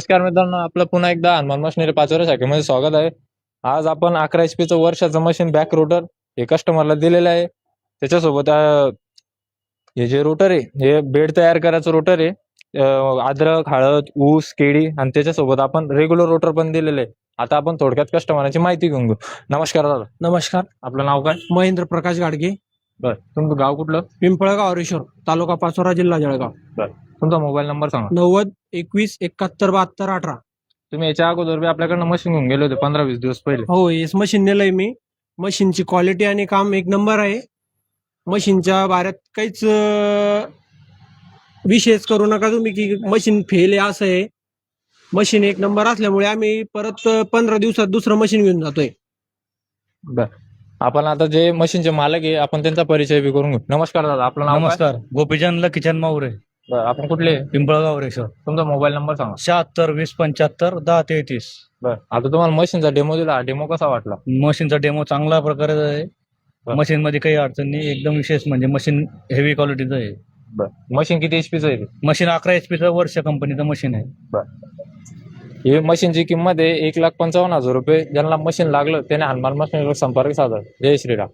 नमस्कार मित्रांनो, आपलं पुन्हा एकदा हनुमान मशिनरी पाचोरा शाखेमध्ये स्वागत आहे. आज आपण 11 HP वर्षाचं मशीन बॅक रोटर हे कस्टमरला दिलेलं आहे. त्याच्यासोबत हे जे रोटर आहे हे बेड तयार करायचं रोटर आहे. अद्रक, हळद, ऊस, केळी आणि त्याच्यासोबत आपण रेग्युलर रोटर पण दिलेलं आहे. आता आपण थोडक्यात कस्टमरची माहिती घेऊन घेऊ. नमस्कार दादा, नमस्कार. आपलं नाव काय? महेंद्र प्रकाश गाडगे, बरं, तुमचं गाव कुठलं? पिंपळगाव हरेश्वर, तालुका पाचोरा, जिल्हा जळगाव. तुमचा मोबाईल नंबर सांगा. 90 21 71 72 18. तुम्ही याच्या अगोदर बी आपल्याकडनं मशीन घेऊन गेले होते 15-20 दिवस पहिले. हो, हेच मशीन नेलंय मी. मशीनची क्वालिटी आणि काम एक नंबर आहे. मशीनच्या बाऱ्यात काहीच विशेष करू नका तुम्ही की मशीन फेल आहे असं आहे. मशीन एक नंबर असल्यामुळे आम्ही परत 15 दिवसात दुसरं मशीन घेऊन जातोय. बर, आपण आता जे मशीनचे मालक आहे आपण त्यांचा परिचय बी करून घेऊ. नमस्कार दादा, आपलं नाव काय? नमस्कार. गोपीचंद किचन मावरे, बरं, आपण कुठले? पिंपळगाव रेश्वर. तुमचा मोबाईल नंबर सांगा. 76 20 75 10 33. बरं, आता तुम्हाला मशीनचा डेमो दिला, डेमो कसा वाटला? मशीनचा डेमो चांगल्या प्रकारे आहे. बरं. मशीन मध्ये काही अडचण नाही. एकदम विशेष म्हणजे मशीन हेवी क्वालिटीचं आहे. बरं, मशीन किती HP आहे? मशीन 11 HP वर्ष कंपनीचं मशीन आहे. हे मशीनची किंमत आहे 1,55,000 रुपये. ज्यांना मशीन लागलं त्याने हनुमान मशीनवर संपर्क साधा. जय श्रीराम.